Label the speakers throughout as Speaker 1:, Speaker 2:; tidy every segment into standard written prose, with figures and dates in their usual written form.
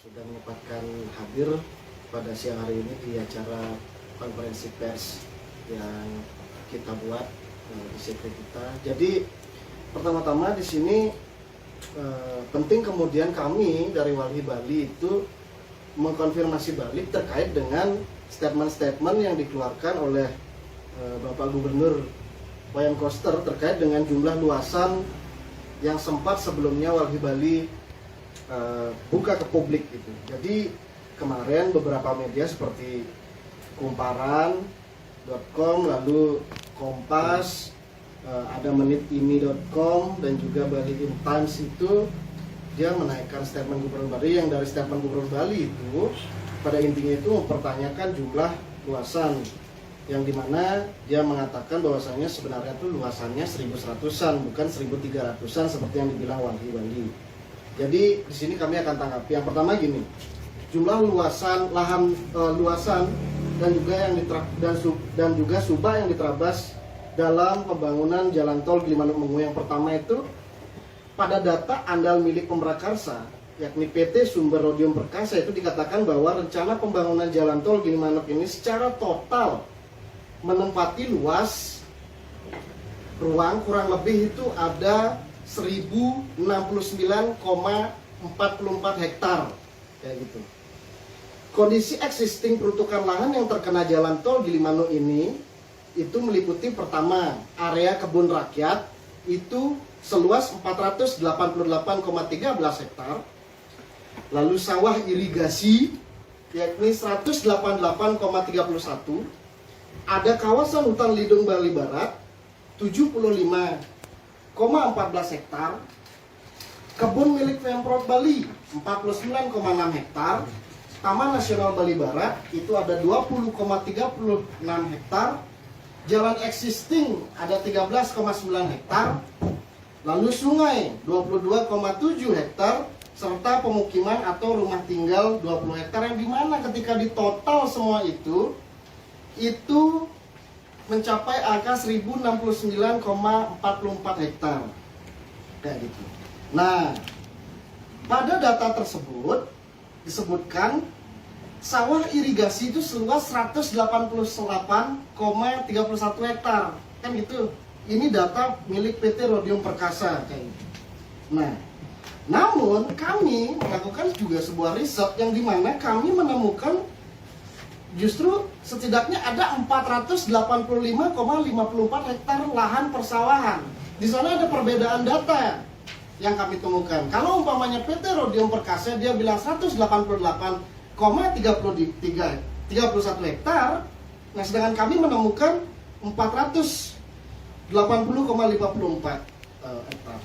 Speaker 1: sudah menyempatkan hadir pada siang hari ini di acara konferensi pers yang kita buat di CV kita. Jadi pertama-tama di sini penting kemudian kami dari Walhi Bali itu mengkonfirmasi balik terkait dengan statement-statement yang dikeluarkan oleh Bapak Gubernur Wayan Koster terkait dengan jumlah luasan yang sempat sebelumnya Walhi Bali buka ke publik gitu. Jadi kemarin beberapa media seperti Kumparan.com, lalu Kompas, ada menitimi.com dan juga Bali Times itu dia menaikkan statement Gubernur Bali, yang dari statement Gubernur Bali itu pada intinya itu mempertanyakan jumlah luasan, yang dimana dia mengatakan bahwasanya sebenarnya itu luasannya 1100-an bukan 1300-an seperti yang dibilang Walhi Bali. Jadi di sini kami akan tanggapi. Yang pertama gini, jumlah luasan lahan luasan dan juga subak yang diterabas dalam pembangunan jalan tol Gilimanuk-Mengu yang pertama itu pada data andal milik Pemrakarsa yakni PT Sumber Rhodium Perkasa itu dikatakan bahwa rencana pembangunan jalan tol Gilimanuk ini secara total menempati luas ruang kurang lebih itu ada 1069,44 hektar kayak gitu. Kondisi existing peruntukan lahan yang terkena jalan tol Gilimanuk ini itu meliputi pertama area kebun rakyat itu seluas 488,13 hektar, lalu sawah irigasi yakni 188,31, ada kawasan hutan lindung Bali Barat 75,14 hektar, kebun milik Pemprov Bali 49,6 hektar, Taman Nasional Bali Barat itu ada 20,36 hektar, jalan existing ada 13,9 hektar, lalu sungai 22,7 hektar, serta pemukiman atau rumah tinggal 20 hektar, yang dimana ketika ditotal semua itu mencapai angka 1069,44 hektar kayak gitu. Nah, pada data tersebut disebutkan sawah irigasi itu seluas 188,31 hektar kan gitu. Ini data milik PT Rhodium Perkasa kayak gitu. Nah, namun kami melakukan juga sebuah riset yang dimana kami menemukan justru setidaknya ada 485,54 hektar lahan persawahan. Di sana ada perbedaan data yang kami temukan. Kalau umpamanya PT Rhodium Perkasa dia bilang 188,31 hektar, nah sedangkan kami menemukan 480,54 hektar.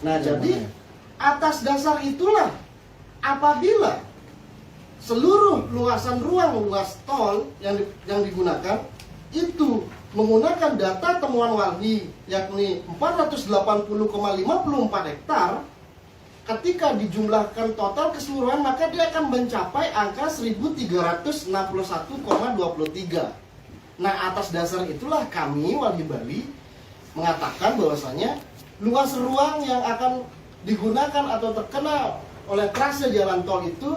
Speaker 1: Nah, jadi atas dasar itulah apabila seluruh luasan ruas tol yang digunakan itu menggunakan data temuan Walhi yakni 480,54 hektar, ketika dijumlahkan total keseluruhan maka dia akan mencapai angka 1361,23. Nah, atas dasar itulah kami Walhi Bali mengatakan bahwasanya luas ruang yang akan digunakan atau terkena oleh trase jalan tol itu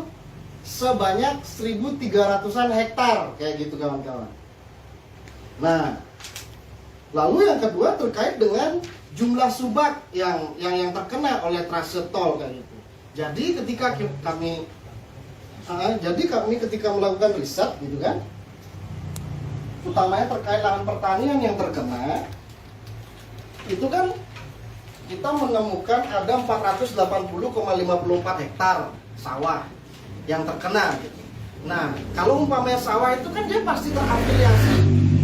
Speaker 1: sebanyak 1.300-an hektar kayak gitu kawan-kawan. Nah, lalu yang kedua terkait dengan jumlah subak yang terkena oleh trase tol kayak gitu. Jadi kami ketika melakukan riset gitu kan, utamanya terkait lahan pertanian yang terkena, itu kan kita menemukan ada 480,54 hektar sawah yang terkena gitu. Nah, kalau umpamanya sawah itu kan dia pasti terafiliasi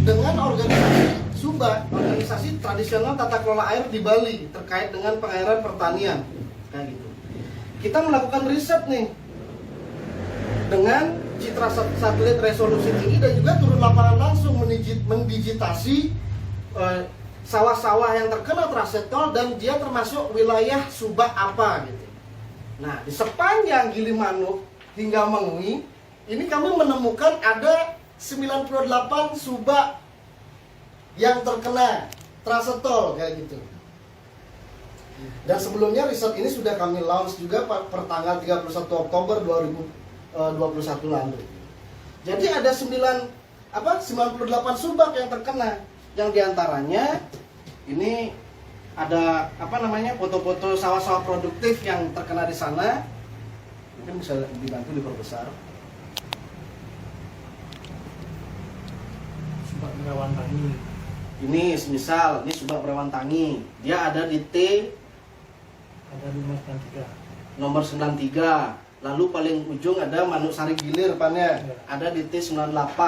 Speaker 1: dengan organisasi SUBA, organisasi tradisional tata kelola air di Bali terkait dengan pengairan pertanian kayak gitu. Kita melakukan riset nih dengan citra satelit resolusi tinggi dan juga turun lapangan langsung mendigitasi sawah-sawah yang terkena trase tol dan dia termasuk wilayah subak apa gitu. Nah, di sepanjang Gilimanuk hingga Mengui ini kami menemukan ada 98 subak yang terkena trase tol kayak gitu. Dan sebelumnya riset ini sudah kami launch juga per tanggal 31 Oktober 2021 lalu. Jadi ada 98 subak yang terkena, yang diantaranya ini ada foto-foto sawah-sawah produktif yang terkena di sana. Mungkin bisa dibantu diperbesar.
Speaker 2: Subak Berawan Tangi.
Speaker 1: Ini misal, ini subak Berawan Tangi. Dia ada di T
Speaker 2: Ada
Speaker 1: nomor 93. Lalu paling ujung ada Manuk Sari Gilir depannya.
Speaker 2: Ya.
Speaker 1: Ada di T98.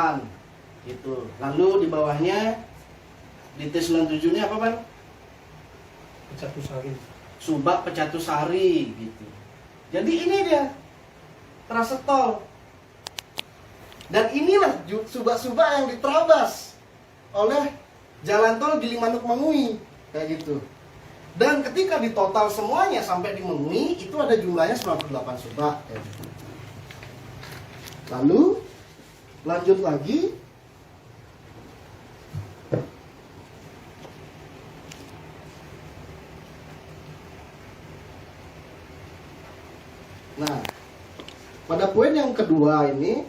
Speaker 1: Gitu. Lalu di bawahnya di T97 ini apa, Pan?
Speaker 2: Pecatusari.
Speaker 1: Subak Pecatusari gitu. Jadi ini dia trasetol. Dan inilah subak-subak yang diterabas oleh jalan tol Gili Manuk Mengui kayak gitu. Dan ketika ditotal semuanya sampai di Mengui itu ada jumlahnya 98 subak kayak gitu. Lalu lanjut lagi. Nah, pada poin yang kedua ini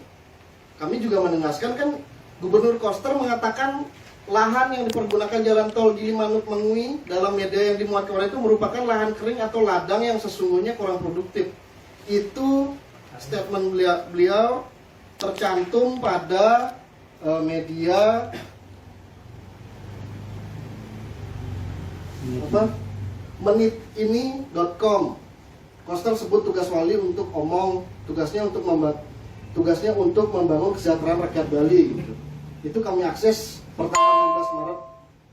Speaker 1: kami juga menegaskan kan Gubernur Koster mengatakan lahan yang dipergunakan jalan tol Gili Manuk Mengui dalam media yang dimuat kemarin itu merupakan lahan kering atau ladang yang sesungguhnya kurang produktif. Itu statement beliau tercantum pada media menitini.com. Koster sebut tugas wali untuk tugasnya untuk membangun kesejahteraan rakyat Bali. Itu kami akses pertanggal 16 Maret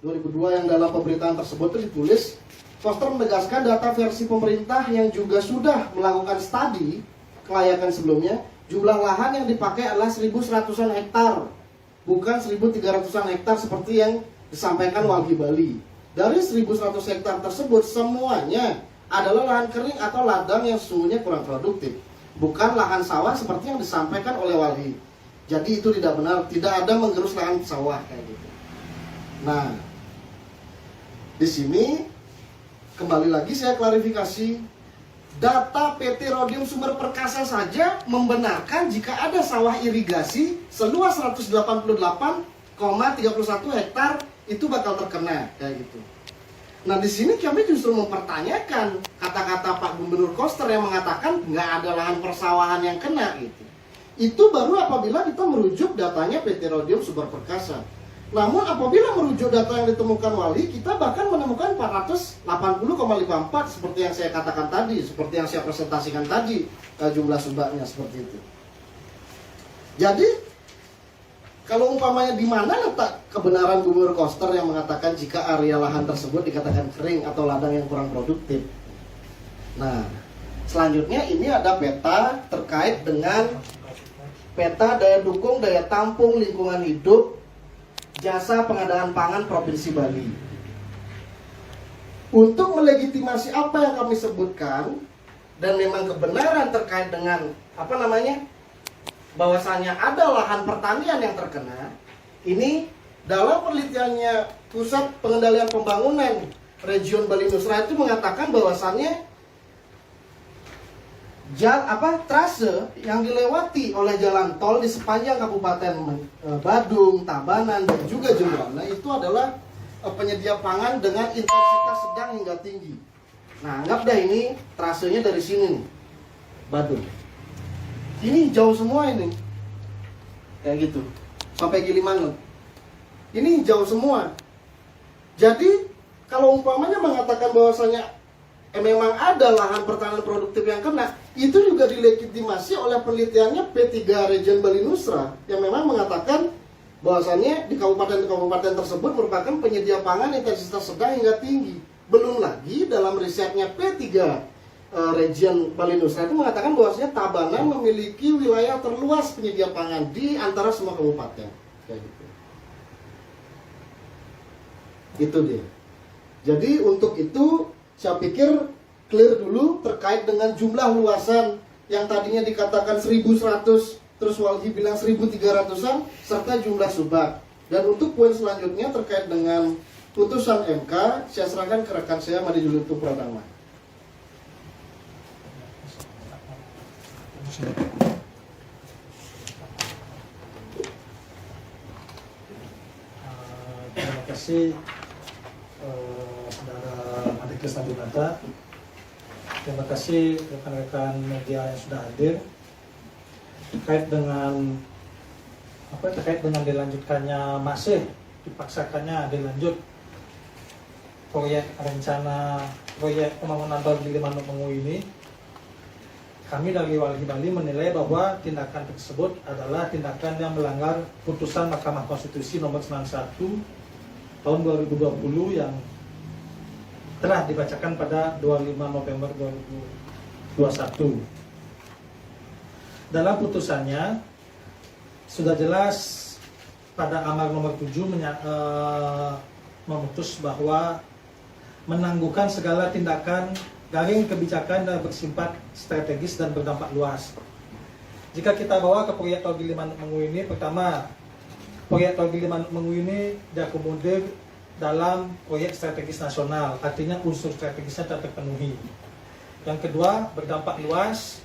Speaker 1: 2002 yang dalam pemberitaan tersebut itu ditulis Koster menegaskan data versi pemerintah yang juga sudah melakukan studi kelayakan sebelumnya, jumlah lahan yang dipakai adalah 1.100-an hektar, bukan 1.300-an hektar seperti yang disampaikan Walhi Bali. Dari 1.100 hektar tersebut semuanya adalah lahan kering atau ladang yang sesungguhnya kurang produktif, bukan lahan sawah seperti yang disampaikan oleh Walhi. Jadi itu tidak benar, tidak ada menggerus lahan sawah kayak gitu. Nah, di sini kembali lagi saya klarifikasi, data PT Rhodium Sumber Perkasa saja membenarkan jika ada sawah irigasi seluas 188,31 hektar itu bakal terkena kayak gitu. Nah di sini kami justru mempertanyakan kata-kata Pak Gubernur Koster yang mengatakan nggak ada lahan persawahan yang kena gitu. Itu baru apabila kita merujuk datanya PT Rhodium Sumber Perkasa. Namun apabila merujuk data yang ditemukan Wali, kita bahkan menemukan 480,54 seperti yang saya katakan tadi, seperti yang saya presentasikan tadi, jumlah subaknya seperti itu. Jadi kalau umpamanya di mana letak kebenaran Gubernur Koster yang mengatakan jika area lahan tersebut dikatakan kering atau ladang yang kurang produktif? Nah, selanjutnya ini ada peta terkait dengan peta daya dukung, daya tampung lingkungan hidup jasa pengadaan pangan Provinsi Bali. Untuk melegitimasi apa yang kami sebutkan dan memang kebenaran terkait dengan bahwasanya ada lahan pertanian yang terkena, ini dalam penelitiannya Pusat Pengendalian Pembangunan Region Bali Nusra itu mengatakan bahwasannya trase yang dilewati oleh jalan tol di sepanjang Kabupaten Badung, Tabanan dan juga Jembrana itu adalah penyedia pangan dengan intensitas sedang hingga tinggi. Nah, anggap dah ini trasenya dari sini nih, Badung. Ini jauh semua ini, kayak gitu, sampai Gili Manuk. Ini jauh semua. Jadi kalau umpamanya mengatakan bahwasanya memang ada lahan pertanian produktif yang kena, itu juga dilegitimasi oleh penelitiannya P3 Region Bali Nusra yang memang mengatakan bahwasanya di kabupaten-kabupaten tersebut merupakan penyedia pangan intensitas sedang hingga tinggi. Belum lagi dalam risetnya P3 Region Bali Nusra itu mengatakan bahwasanya Tabanan memiliki wilayah terluas penyedia pangan di antara semua kabupaten. Kayak gitu. Itu dia. Jadi untuk itu saya pikir clear dulu terkait dengan jumlah luasan yang tadinya dikatakan 1.100, terus Walhi bilang 1.300-an, serta jumlah subak. Dan untuk poin selanjutnya terkait dengan putusan MK saya serahkan ke rekan saya Madi Julianto Pratama.
Speaker 2: Terima kasih Saudara Adi Krisna Dinata. Terima kasih rekan-rekan media yang sudah hadir terkait dengan dilanjutkannya masih dipaksakannya dilanjut proyek pembangunan tol Gilimanuk Mengu ini. Kami dari Walhi Bali menilai bahwa tindakan tersebut adalah tindakan yang melanggar putusan Mahkamah Konstitusi nomor 91 tahun 2020 yang telah dibacakan pada 25 November 2021. Dalam putusannya sudah jelas pada amar nomor 7 memutus bahwa menangguhkan segala tindakan garing kebijakan dan bersifat strategis dan berdampak luas. Jika kita bawa ke proyek tol Gilimanuk Mengu ini, pertama, proyek tol Gilimanuk Mengu ini diakomodir dalam proyek strategis nasional, artinya unsur strategisnya telah terpenuhi. Yang kedua, berdampak luas.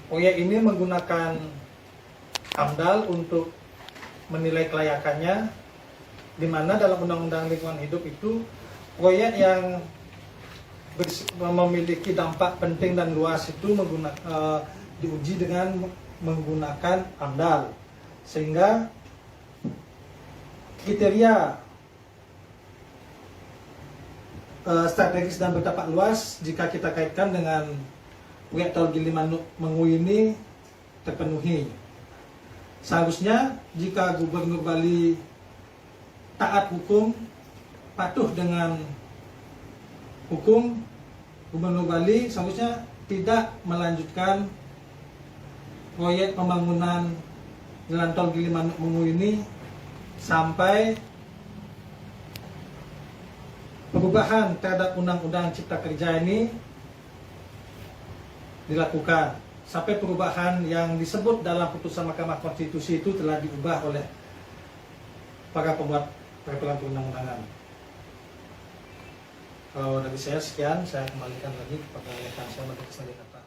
Speaker 2: Proyek ini menggunakan AMDAL untuk menilai kelayakannya, di mana dalam Undang-Undang Lingkungan Hidup itu proyek yang memiliki dampak penting dan luas itu diuji dengan menggunakan AMDAL, sehingga kriteria strategis dan berdampak luas jika kita kaitkan dengan proyek tol Gilimanuk Mengu ini terpenuhi. Seharusnya jika Gubernur Bali taat hukum, patuh dengan hukum, Gubernur Bali seharusnya tidak melanjutkan proyek pembangunan jalan tol Gilimanuk Mengu ini sampai perubahan terhadap Undang-Undang Cipta Kerja ini dilakukan, sampai perubahan yang disebut dalam putusan Mahkamah Konstitusi itu telah diubah oleh para pembuat peraturan perundang-undangan. Kalau dari saya sekian, saya kembalikan lagi kepada rekan saya Madi Krisna Dinata.